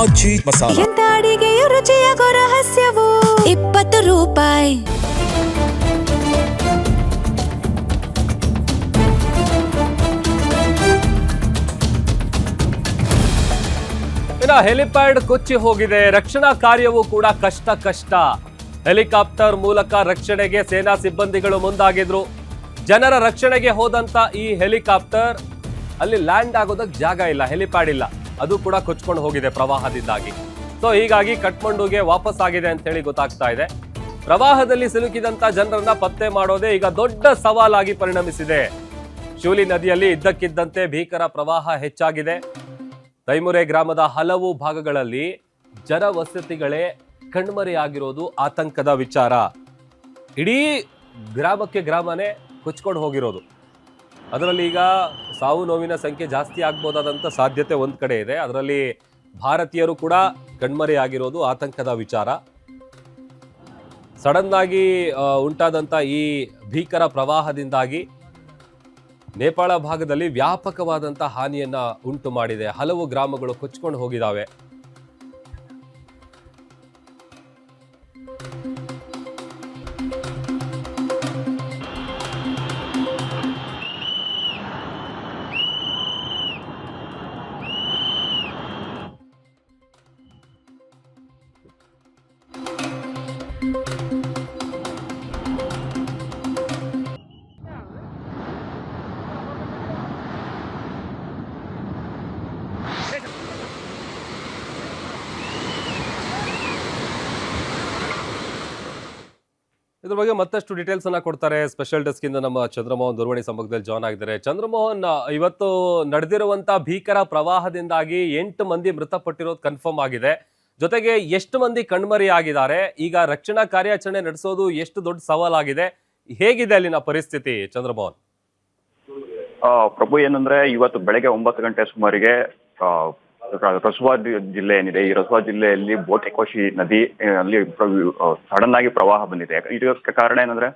ಆಚಿ ಮಸಾಲ. ಎಂತ ಅಡಿಗೆಯ ರುಚಿಯಾಗೋ ರಹಸ್ಯವು 20 ರೂಪಾಯಿ. ಹೆಲಿಪ್ಯಾಡ್ ಕೊಚ್ಚಿ ಹೋಗಿದೆ. ರಕ್ಷಣಾ ಕಾರ್ಯವೂ ಕೂಡ ಕಷ್ಟ. ಹೆಲಿಕಾಪ್ಟರ್ ಮೂಲಕ ರಕ್ಷಣೆಗೆ ಸೇನಾ ಸಿಬ್ಬಂದಿಗಳು ಮುಂದಾಗಿದ್ರು. ಜನರ ರಕ್ಷಣೆಗೆ ಹೋದಂತ ಈ ಹೆಲಿಕಾಪ್ಟರ್ ಅಲ್ಲಿ ಲ್ಯಾಂಡ್ ಆಗೋದಕ್ಕೆ ಜಾಗ ಇಲ್ಲ, ಹೆಲಿಪ್ಯಾಡ್ ಇಲ್ಲ, ಅದು ಕೂಡ ಕೊಚ್ಕೊಂಡು ಹೋಗಿದೆ ಪ್ರವಾಹದಿಂದಾಗಿ. ಸೊ ಹೀಗಾಗಿ ಕಠ್ಮಂಡುಗೆ ವಾಪಸ್ ಆಗಿದೆ ಅಂತ ಹೇಳಿ ಗೊತ್ತಾಗ್ತಾ ಇದೆ. ಪ್ರವಾಹದಲ್ಲಿ ಸಿಲುಕಿದಂತ ಜನರನ್ನ ಪತ್ತೆ ಮಾಡೋದೇ ಈಗ ದೊಡ್ಡ ಸವಾಲಾಗಿ ಪರಿಣಮಿಸಿದೆ. ಶೂಲಿ ನದಿಯಲ್ಲಿ ಇದ್ದಕ್ಕಿದ್ದಂತೆ ಭೀಕರ ಪ್ರವಾಹ ಹೆಚ್ಚಾಗಿದೆ. ತೈಮುರೆ ಗ್ರಾಮದ ಹಲವು ಭಾಗಗಳಲ್ಲಿ ಜನವಸತಿಗಳೇ ಕಣ್ಮರೆಯಾಗಿರೋದು ಆತಂಕದ ವಿಚಾರ. ಇಡೀ ಗ್ರಾಮನೇ ಕೊಚ್ಕೊಂಡು ಹೋಗಿರೋದು. ಅದರಲ್ಲಿ ಈಗ ಸಾವು ನೋವಿನ ಸಂಖ್ಯೆ ಜಾಸ್ತಿ ಆಗ್ಬೋದಾದಂಥ ಸಾಧ್ಯತೆ ಒಂದು ಕಡೆ ಇದೆ. ಅದರಲ್ಲಿ ಭಾರತೀಯರು ಕೂಡ ಕಣ್ಮರೆಯಾಗಿರೋದು ಆತಂಕದ ವಿಚಾರ. ಸಡನ್ ಆಗಿ ಉಂಟಾದಂಥ ಈ ಭೀಕರ ಪ್ರವಾಹದಿಂದಾಗಿ ನೇಪಾಳ ಭಾಗದಲ್ಲಿ ವ್ಯಾಪಕವಾದಂಥ ಹಾನಿಯನ್ನ ಉಂಟು ಮಾಡಿದೆ. ಹಲವು ಗ್ರಾಮಗಳು ಕೊಚ್ಕೊಂಡು ಹೋಗಿದ್ದಾವೆ. ಇದ್ರ ಬಗ್ಗೆ ಮತ್ತಷ್ಟು ಡೀಟೇಲ್ಸ್ ಅನ್ನ ಕೊಡ್ತಾರೆ ಸ್ಪೆಷಲ್ ಡೆಸ್ಕ್ ಇಂದ ನಮ್ಮ ಚಂದ್ರಮೋಹನ್ ದೂರವಾಣಿ ಸಂಪರ್ಕದಲ್ಲಿ ಜಾಯ್ನ್ ಆಗಿದ್ದಾರೆ. ಚಂದ್ರಮೋಹನ್, ಇವತ್ತು ನಡೆದಿರುವಂತಹ ಭೀಕರ ಪ್ರವಾಹದಿಂದಾಗಿ 8 ಮಂದಿ ಮೃತಪಟ್ಟಿರೋದು ಕನ್ಫರ್ಮ್ ಆಗಿದೆ. ಜೊತೆಗೆ ಎಷ್ಟು ಮಂದಿ ಕಣ್ಮರಿ ಆಗಿದ್ದಾರೆ? ಈಗ ರಕ್ಷಣಾ ಕಾರ್ಯಾಚರಣೆ ನಡೆಸೋದು ಎಷ್ಟು ದೊಡ್ಡ ಸವಾಲಾಗಿದೆ? ಹೇಗಿದೆ ಅಲ್ಲಿನ ಪರಿಸ್ಥಿತಿ ಚಂದ್ರಮೋಹನ್? ಪ್ರಭು, ಏನಂದ್ರೆ ಇವತ್ತು ಬೆಳಗ್ಗೆ 9 ಗಂಟೆ ಸುಮಾರಿಗೆ ರಸುವಾ ಜಿಲ್ಲೆ ಏನಿದೆ, ಈ ರಸುವಾ ಜಿಲ್ಲೆಯಲ್ಲಿ ಬೋಟೆಕೋಶಿ ನದಿ ಅಲ್ಲಿ ಸಡನ್ ಆಗಿ ಪ್ರವಾಹ ಬಂದಿದೆ. ಇದಕ್ಕೆ ಕಾರಣ ಏನಂದ್ರೆ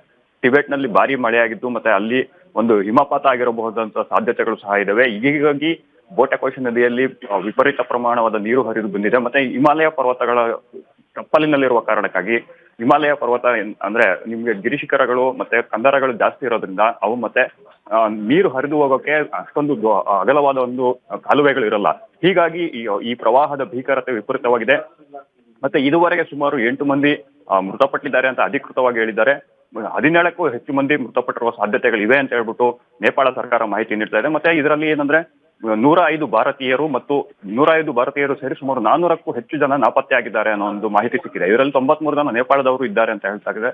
ಟಿಬೆಟ್ ನಲ್ಲಿ ಭಾರಿ ಮಳೆಯಾಗಿದ್ದು ಮತ್ತೆ ಅಲ್ಲಿ ಒಂದು ಹಿಮಪಾತ ಆಗಿರಬಹುದಂತ ಸಾಧ್ಯತೆಗಳು ಸಹ ಇದಾವೆ. ಹೀಗಾಗಿ ಬೋಟೆಕೋಶಿ ನದಿಯಲ್ಲಿ ವಿಪರೀತ ಪ್ರಮಾಣವಾದ ನೀರು ಹರಿದು ಬಂದಿದೆ. ಮತ್ತೆ ಹಿಮಾಲಯ ಪರ್ವತಗಳ ಕಪ್ಪಲಿನಲ್ಲಿರುವ ಕಾರಣಕ್ಕಾಗಿ ಹಿಮಾಲಯ ಪರ್ವತ ಅಂದ್ರೆ ನಿಮ್ಗೆ ಗಿರಿಶಿಖರಗಳು ಮತ್ತೆ ಕಂದರಗಳು ಜಾಸ್ತಿ ಇರೋದ್ರಿಂದ ಅವು ಮತ್ತೆ ನೀರು ಹರಿದು ಹೋಗೋಕೆ ಅಷ್ಟೊಂದು ಅಗಲವಾದ ಒಂದು ಕಾಲುವೆಗಳು ಇರಲ್ಲ. ಹೀಗಾಗಿ ಈ ಪ್ರವಾಹದ ಭೀಕರತೆ ವಿಪರೀತವಾಗಿದೆ. ಮತ್ತೆ ಇದುವರೆಗೆ ಸುಮಾರು 8 ಮಂದಿ ಮೃತಪಟ್ಟಿದ್ದಾರೆ ಅಂತ ಅಧಿಕೃತವಾಗಿ ಹೇಳಿದ್ದಾರೆ. 17ಕ್ಕೂ ಹೆಚ್ಚು ಮಂದಿ ಮೃತಪಟ್ಟಿರುವ ಸಾಧ್ಯತೆಗಳಿವೆ ಅಂತ ಹೇಳ್ಬಿಟ್ಟು ನೇಪಾಳ ಸರ್ಕಾರ ಮಾಹಿತಿ ನೀಡ್ತಾ ಇದೆ. ಮತ್ತೆ ಇದರಲ್ಲಿ ಏನಂದ್ರೆ 105 ಭಾರತೀಯರು ಮತ್ತು 105 ಭಾರತೀಯರು ಸೇರಿ ಸುಮಾರು 400ಕ್ಕೂ ಹೆಚ್ಚು ಜನ ನಾಪತ್ತೆ ಆಗಿದ್ದಾರೆ ಅನ್ನೋ ಒಂದು ಮಾಹಿತಿ ಸಿಕ್ಕಿದೆ. ಇವರಲ್ಲಿ 93 ಜನ ನೇಪಾಳದವರು ಇದ್ದಾರೆ ಅಂತ ಹೇಳ್ತಾ ಇದೆ.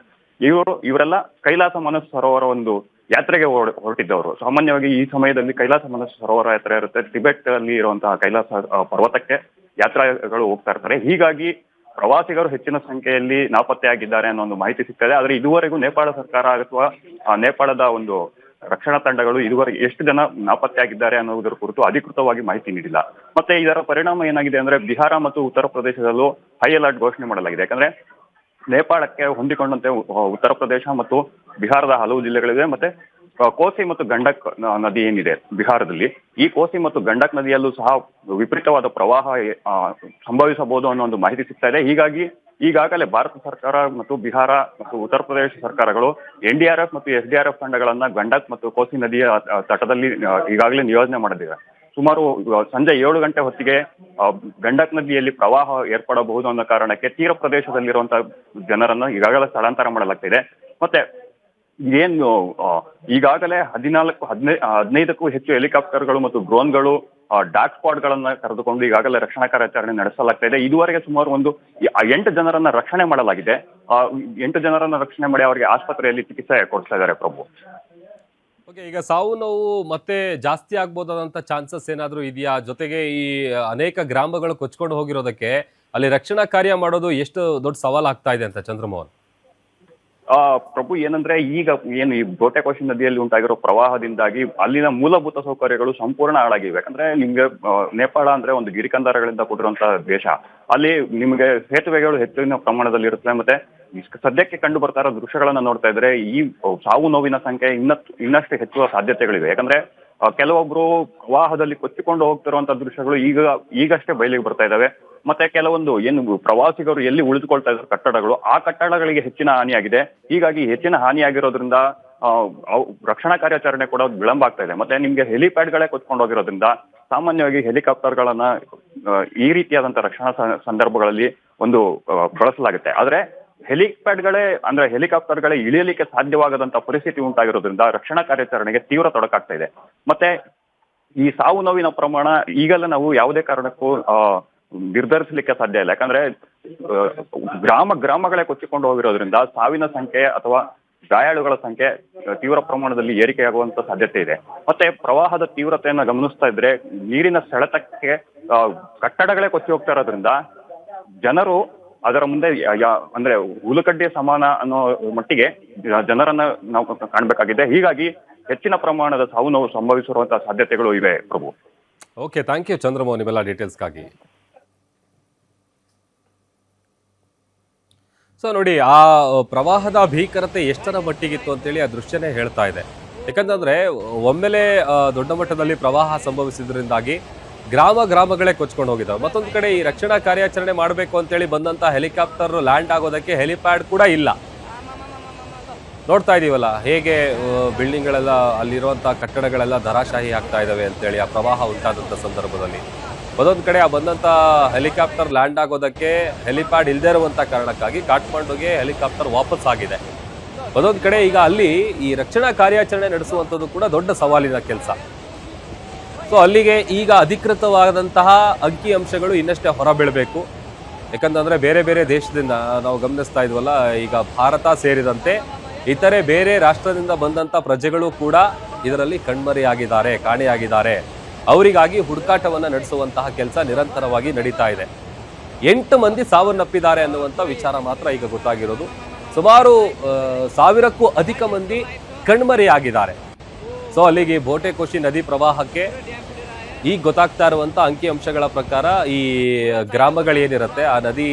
ಇವರೆಲ್ಲ ಕೈಲಾಸ ಮಾನಸ ಸರೋವರ ಒಂದು ಯಾತ್ರೆಗೆ ಹೊರಟಿದ್ದವರು. ಸಾಮಾನ್ಯವಾಗಿ ಈ ಸಮಯದಲ್ಲಿ ಕೈಲಾಸ ಮಾನಸ ಸರೋವರ ಯಾತ್ರೆ ಇರುತ್ತೆ. ಟಿಬೆಟ್ ಅಲ್ಲಿ ಇರುವಂತಹ ಕೈಲಾಸ ಪರ್ವತಕ್ಕೆ ಯಾತ್ರಾಗಳು ಹೋಗ್ತಾ ಇರ್ತಾರೆ. ಹೀಗಾಗಿ ಪ್ರವಾಸಿಗರು ಹೆಚ್ಚಿನ ಸಂಖ್ಯೆಯಲ್ಲಿ ನಾಪತ್ತೆ ಆಗಿದ್ದಾರೆ ಅನ್ನೋ ಒಂದು ಮಾಹಿತಿ ಸಿಗ್ತದೆ. ಆದ್ರೆ ಇದುವರೆಗೂ ನೇಪಾಳ ಸರ್ಕಾರ ಅಥವಾ ನೇಪಾಳದ ಒಂದು ರಕ್ಷಣಾ ತಂಡಗಳು ಇದುವರೆಗೆ ಎಷ್ಟು ಜನ ನಾಪತ್ತೆ ಆಗಿದ್ದಾರೆ ಅನ್ನೋದರ ಕುರಿತು ಅಧಿಕೃತವಾಗಿ ಮಾಹಿತಿ ನೀಡಿಲ್ಲ. ಮತ್ತೆ ಇದರ ಪರಿಣಾಮ ಏನಾಗಿದೆ ಅಂದ್ರೆ ಬಿಹಾರ ಮತ್ತು ಉತ್ತರ ಪ್ರದೇಶದಲ್ಲೂ ಹೈ ಅಲರ್ಟ್ ಘೋಷಣೆ ಮಾಡಲಾಗಿದೆ. ಯಾಕಂದ್ರೆ ನೇಪಾಳಕ್ಕೆ ಹೊಂದಿಕೊಂಡಂತೆ ಉತ್ತರ ಪ್ರದೇಶ ಮತ್ತು ಬಿಹಾರದ ಹಲವು ಜಿಲ್ಲೆಗಳಿವೆ. ಮತ್ತೆ ಕೋಸಿ ಮತ್ತು ಗಂಡಕ್ ನದಿ ಏನಿದೆ ಬಿಹಾರದಲ್ಲಿ, ಈ ಕೋಸಿ ಮತ್ತು ಗಂಡಕ್ ನದಿಯಲ್ಲೂ ಸಹ ವಿಪರೀತವಾದ ಪ್ರವಾಹ ಸಂಭವಿಸಬಹುದು ಅನ್ನೋ ಒಂದು ಮಾಹಿತಿ ಸಿಗ್ತಾ ಇದೆ. ಹೀಗಾಗಿ ಈಗಾಗಲೇ ಭಾರತ ಸರ್ಕಾರ ಮತ್ತು ಬಿಹಾರ ಮತ್ತು ಉತ್ತರ ಪ್ರದೇಶ ಸರ್ಕಾರಗಳು NDRF ಮತ್ತು SDRF ತಂಡಗಳನ್ನ ಗಂಡಕ್ ಮತ್ತು ಕೋಸಿ ನದಿಯ ತಟದಲ್ಲಿ ಈಗಾಗಲೇ ನಿಯೋಜನೆ ಮಾಡಿದೆ. ಸುಮಾರು ಸಂಜೆ 7 ಗಂಟೆ ಹೊತ್ತಿಗೆ ಗಂಡಕ್ ನದಿಯಲ್ಲಿ ಪ್ರವಾಹ ಏರ್ಪಡಬಹುದು ಅನ್ನೋ ಕಾರಣಕ್ಕೆ ತೀರ ಪ್ರದೇಶದಲ್ಲಿರುವಂತಹ ಜನರನ್ನು ಈಗಾಗಲೇ ಸ್ಥಳಾಂತರ ಮಾಡಲಾಗ್ತಿದೆ. ಮತ್ತೆ ಏನು ಈಗಾಗಲೇ 15ಕ್ಕೂ ಹೆಚ್ಚು ಹೆಲಿಕಾಪ್ಟರ್ಗಳು ಮತ್ತು ಡ್ರೋನ್ಗಳು ಡಾಕ್ ಸ್ಕ್ವಾಡ್ ಗಳನ್ನ ಕರೆದುಕೊಂಡು ಈಗಾಗಲೇ ರಕ್ಷಣಾ ಕಾರ್ಯಾಚರಣೆ ನಡೆಸಲಾಗ್ತಾ ಇದೆ. ಇದುವರೆಗೆ ಸುಮಾರು 8 ಜನರನ್ನ ರಕ್ಷಣೆ ಮಾಡಲಾಗಿದೆ. 8 ಜನರನ್ನ ರಕ್ಷಣೆ ಮಾಡಿ ಅವರಿಗೆ ಆಸ್ಪತ್ರೆಯಲ್ಲಿ ಚಿಕಿತ್ಸೆ ಕೊಡ್ತಾ ಇದ್ದಾರೆ ಪ್ರಭು. ಓಕೆ, ಈಗ ಸಾವು ನೋವು ಮತ್ತೆ ಜಾಸ್ತಿ ಆಗ್ಬೋದಾದಂತ ಚಾನ್ಸಸ್ ಏನಾದ್ರೂ ಇದೆಯಾ? ಜೊತೆಗೆ ಈ ಅನೇಕ ಗ್ರಾಮಗಳು ಕೊಚ್ಕೊಂಡು ಹೋಗಿರೋದಕ್ಕೆ ಅಲ್ಲಿ ರಕ್ಷಣಾ ಕಾರ್ಯ ಮಾಡೋದು ಎಷ್ಟು ದೊಡ್ಡ ಸವಾಲ್ ಆಗ್ತಾ ಇದೆ ಅಂತ ಚಂದ್ರಮೋಹನ್? ಪ್ರಭು, ಏನಂದ್ರೆ ಈಗ ಏನು ಈ ಬೋಟೆಕೋಶಿ ನದಿಯಲ್ಲಿ ಉಂಟಾಗಿರೋ ಪ್ರವಾಹದಿಂದಾಗಿ ಅಲ್ಲಿನ ಮೂಲಭೂತ ಸೌಕರ್ಯಗಳು ಸಂಪೂರ್ಣ ಹಾಳಾಗಿವೆ. ಯಾಕಂದ್ರೆ ನಿಮ್ಗೆ ನೇಪಾಳ ಅಂದ್ರೆ ಒಂದು ಗಿರಿಕಂದರಗಳಿಂದ ಕೂಡಿರುವಂತಹ ದೇಶ. ಅಲ್ಲಿ ನಿಮ್ಗೆ ಸೇತುವೆಗಳು ಹೆಚ್ಚಿನ ಪ್ರಮಾಣದಲ್ಲಿ ಇರುತ್ತೆ. ಮತ್ತೆ ಸದ್ಯಕ್ಕೆ ಕಂಡು ಬರ್ತಾ ಇರೋ ದೃಶ್ಯಗಳನ್ನ ನೋಡ್ತಾ ಇದ್ರೆ ಈ ಸಾವು ನೋವಿನ ಸಂಖ್ಯೆ ಇನ್ನಷ್ಟು ಹೆಚ್ಚುವ ಸಾಧ್ಯತೆಗಳಿವೆ. ಯಾಕಂದ್ರೆ ಕೆಲವೊಬ್ರು ಪ್ರವಾಹದಲ್ಲಿ ಕೊಚ್ಚಿಕೊಂಡು ಹೋಗ್ತಿರುವಂತ ದೃಶ್ಯಗಳು ಈಗಷ್ಟೇ ಬಯಲಿಗೆ ಬರ್ತಾ ಇದಾವೆ. ಮತ್ತೆ ಕೆಲವೊಂದು ಏನು ಪ್ರವಾಸಿಗರು ಎಲ್ಲಿ ಉಳಿದುಕೊಳ್ತಾ ಇದ್ರು ಕಟ್ಟಡಗಳು, ಆ ಕಟ್ಟಡಗಳಿಗೆ ಹೆಚ್ಚಿನ ಹಾನಿಯಾಗಿದೆ. ಹೀಗಾಗಿ ಹೆಚ್ಚಿನ ಹಾನಿಯಾಗಿರೋದ್ರಿಂದ ರಕ್ಷಣಾ ಕಾರ್ಯಾಚರಣೆ ಕೂಡ ವಿಳಂಬ ಆಗ್ತಾ ಇದೆ. ಮತ್ತೆ ನಿಮ್ಗೆ ಹೆಲಿಪ್ಯಾಡ್ ಗಳೇ ಕೊಚ್ಕೊಂಡು ಹೋಗಿರೋದ್ರಿಂದ ಸಾಮಾನ್ಯವಾಗಿ ಹೆಲಿಕಾಪ್ಟರ್ ಗಳನ್ನ ಈ ರೀತಿಯಾದಂತಹ ರಕ್ಷಣಾ ಸಂದರ್ಭಗಳಲ್ಲಿ ಬಳಸಲಾಗುತ್ತೆ. ಆದ್ರೆ ಹೆಲಿಕಾಪ್ಟರ್ ಗಳೇ ಇಳಿಯಲಿಕ್ಕೆ ಸಾಧ್ಯವಾಗದಂತ ಪರಿಸ್ಥಿತಿ ಉಂಟಾಗಿರೋದ್ರಿಂದ ರಕ್ಷಣಾ ಕಾರ್ಯಾಚರಣೆಗೆ ತೀವ್ರ ತೊಡಕಾಗ್ತಾ ಇದೆ. ಮತ್ತೆ ಈ ಸಾವು ನೋವಿನ ಪ್ರಮಾಣ ಈಗೆಲ್ಲ ನಾವು ಯಾವುದೇ ಕಾರಣಕ್ಕೂ ನಿರ್ಧರಿಸಲಿಕ್ಕೆ ಸಾಧ್ಯ ಇಲ್ಲ. ಯಾಕಂದ್ರೆ ಗ್ರಾಮಗಳೇ ಕೊಚ್ಚಿಕೊಂಡು ಹೋಗಿರೋದ್ರಿಂದ ಸಾವಿನ ಸಂಖ್ಯೆ ಅಥವಾ ಗಾಯಾಳುಗಳ ಸಂಖ್ಯೆ ತೀವ್ರ ಪ್ರಮಾಣದಲ್ಲಿ ಏರಿಕೆಯಾಗುವಂತ ಸಾಧ್ಯತೆ ಇದೆ. ಮತ್ತೆ ಪ್ರವಾಹದ ತೀವ್ರತೆಯನ್ನು ಗಮನಿಸ್ತಾ ಇದ್ರೆ ನೀರಿನ ಸೆಳೆತಕ್ಕೆ ಕಟ್ಟಡಗಳೇ ಕೊಚ್ಚಿ ಹೋಗ್ತಾ ಇರೋದ್ರಿಂದ ಜನರು ಅದರ ಮುಂದೆ ಅಂದ್ರೆ ಹುಲುಕಡ್ಡಿಯ ಸಮಾನ ಅನ್ನೋ ಮಟ್ಟಿಗೆ ಜನರನ್ನ ನಾವು ಕಾಣಬೇಕಾಗಿದೆ. ಹೀಗಾಗಿ ಹೆಚ್ಚಿನ ಪ್ರಮಾಣದ ಸಾವು ನೋವು ಸಂಭವಿಸಿರುವಂತಹ ಸಾಧ್ಯತೆಗಳು ಇವೆ ಪ್ರಭು. ಓಕೆ, ಥ್ಯಾಂಕ್ ಯು ಚಂದ್ರಮೋಹನ್ ಇವೆಲ್ಲ ಡೀಟೇಲ್ಸ್ಗಾಗಿ. ಸೊ ನೋಡಿ, ಆ ಪ್ರವಾಹದ ಭೀಕರತೆ ಎಷ್ಟರ ಮಟ್ಟಿಗಿತ್ತು ಅಂತೇಳಿ ಆ ದೃಶ್ಯನೇ ಹೇಳ್ತಾ ಇದೆ. ಯಾಕಂತಂದ್ರೆ ಒಮ್ಮೆಲೆ ದೊಡ್ಡ ಮಟ್ಟದಲ್ಲಿ ಪ್ರವಾಹ ಸಂಭವಿಸಿದ್ರಿಂದಾಗಿ ಗ್ರಾಮಗಳೇ ಕೊಚ್ಕೊಂಡು ಹೋಗಿದ್ದಾವೆ. ಮತ್ತೊಂದು ಕಡೆ ಈ ರಕ್ಷಣಾ ಕಾರ್ಯಾಚರಣೆ ಮಾಡಬೇಕು ಅಂತೇಳಿ ಬಂದಂತ ಹೆಲಿಕಾಪ್ಟರ್ ಲ್ಯಾಂಡ್ ಆಗೋದಕ್ಕೆ ಹೆಲಿಪ್ಯಾಡ್ ಕೂಡ ಇಲ್ಲ. ನೋಡ್ತಾ ಇದೀವಲ್ಲ ಹೇಗೆ ಬಿಲ್ಡಿಂಗ್ಗಳೆಲ್ಲ, ಅಲ್ಲಿರುವಂತ ಕಟ್ಟಡಗಳೆಲ್ಲ ಧರಾಶಾಹಿ ಆಗ್ತಾ ಇದಾವೆ ಅಂತೇಳಿ ಆ ಪ್ರವಾಹ ಉಂಟಾದಂತ ಸಂದರ್ಭದಲ್ಲಿ. ಒಂದೊಂದು ಕಡೆ ಆ ಬಂದಂತ ಹೆಲಿಕಾಪ್ಟರ್ ಲ್ಯಾಂಡ್ ಆಗೋದಕ್ಕೆ ಹೆಲಿಪ್ಯಾಡ್ ಇಲ್ಲದೆ ಇರುವಂತ ಕಾರಣಕ್ಕಾಗಿ ಕಾಠ್ಮಂಡುಗೆ ಹೆಲಿಕಾಪ್ಟರ್ ವಾಪಸ್ ಆಗಿದೆ. ಒಂದೊಂದು ಕಡೆ ಈಗ ಅಲ್ಲಿ ಈ ರಕ್ಷಣಾ ಕಾರ್ಯಾಚರಣೆ ನಡೆಸುವಂಥದ್ದು ಕೂಡ ದೊಡ್ಡ ಸವಾಲಿನ ಕೆಲಸ. ಸೊ ಅಲ್ಲಿಗೆ ಈಗ ಅಧಿಕೃತವಾದಂತಹ ಅಂಕಿ ಅಂಶಗಳು ಇನ್ನಷ್ಟೇ ಹೊರಬೀಳಬೇಕು. ಯಾಕಂತಂದ್ರೆ ಬೇರೆ ಬೇರೆ ದೇಶದಿಂದ ನಾವು ಗಮನಿಸ್ತಾ ಇದ್ವಲ್ಲ, ಈಗ ಭಾರತ ಸೇರಿದಂತೆ ಇತರೆ ಬೇರೆ ರಾಷ್ಟ್ರದಿಂದ ಬಂದಂತ ಪ್ರಜೆಗಳು ಕೂಡ ಇದರಲ್ಲಿ ಕಾಣೆಯಾಗಿದ್ದಾರೆ. ಅವರಿಗಾಗಿ ಹುಡುಕಾಟವನ್ನ ನಡೆಸುವಂತಹ ಕೆಲಸ ನಿರಂತರವಾಗಿ ನಡೀತಾ ಇದೆ. 8 ಮಂದಿ ಸಾವನ್ನಪ್ಪಿದ್ದಾರೆ ಅನ್ನುವಂಥ ವಿಚಾರ ಮಾತ್ರ ಈಗ ಗೊತ್ತಾಗಿರೋದು. ಸುಮಾರು 1000ಕ್ಕೂ ಅಧಿಕ ಮಂದಿ ಕಣ್ಮರೆಯಾಗಿದ್ದಾರೆ. ಸೊ ಅಲ್ಲಿಗೆ ಬೋಟೆಕೋಶಿ ನದಿ ಪ್ರವಾಹಕ್ಕೆ ಈಗ ಗೊತ್ತಾಗ್ತಾ ಇರುವಂತ ಅಂಕಿ ಅಂಶಗಳ ಪ್ರಕಾರ ಈ ಗ್ರಾಮಗಳೇನಿರುತ್ತೆ, ಆ ನದಿ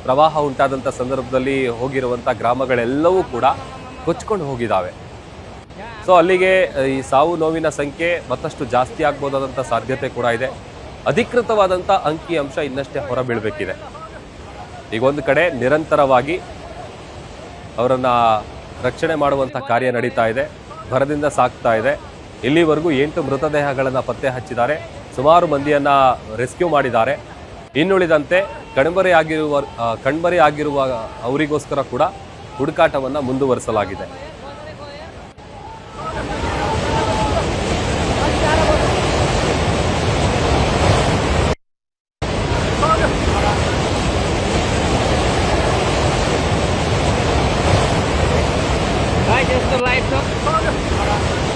ಪ್ರವಾಹ ಉಂಟಾದಂಥ ಸಂದರ್ಭದಲ್ಲಿ ಹೋಗಿರುವಂಥ ಗ್ರಾಮಗಳೆಲ್ಲವೂ ಕೂಡ ಕೊಚ್ಕೊಂಡು ಹೋಗಿದ್ದಾವೆ. ಸೊ ಅಲ್ಲಿಗೆ ಈ ಸಾವು ನೋವಿನ ಸಂಖ್ಯೆ ಮತ್ತಷ್ಟು ಜಾಸ್ತಿ ಆಗ್ಬೋದಾದಂಥ ಸಾಧ್ಯತೆ ಕೂಡ ಇದೆ. ಅಧಿಕೃತವಾದಂಥ ಅಂಕಿ ಅಂಶ ಇನ್ನಷ್ಟೇ ಹೊರಬೀಳಬೇಕಿದೆ. ಈಗ ಒಂದು ಕಡೆ ನಿರಂತರವಾಗಿ ಅವರನ್ನ ರಕ್ಷಣೆ ಮಾಡುವಂಥ ಕಾರ್ಯ ನಡೀತಾ ಇದೆ, ಭರದಿಂದ ಸಾಕ್ತಾ ಇದೆ. ಇಲ್ಲಿವರೆಗೂ 8 ಮೃತದೇಹಗಳನ್ನು ಪತ್ತೆ ಹಚ್ಚಿದ್ದಾರೆ, ಸುಮಾರು ಮಂದಿಯನ್ನ ರೆಸ್ಕ್ಯೂ ಮಾಡಿದ್ದಾರೆ. ಇನ್ನುಳಿದಂತೆ ಕಣ್ಮರೆಯಾಗಿರುವ ಅವರಿಗೋಸ್ಕರ ಕೂಡ ಹುಡುಕಾಟವನ್ನು ಮುಂದುವರಿಸಲಾಗಿದೆ. Just the lights up.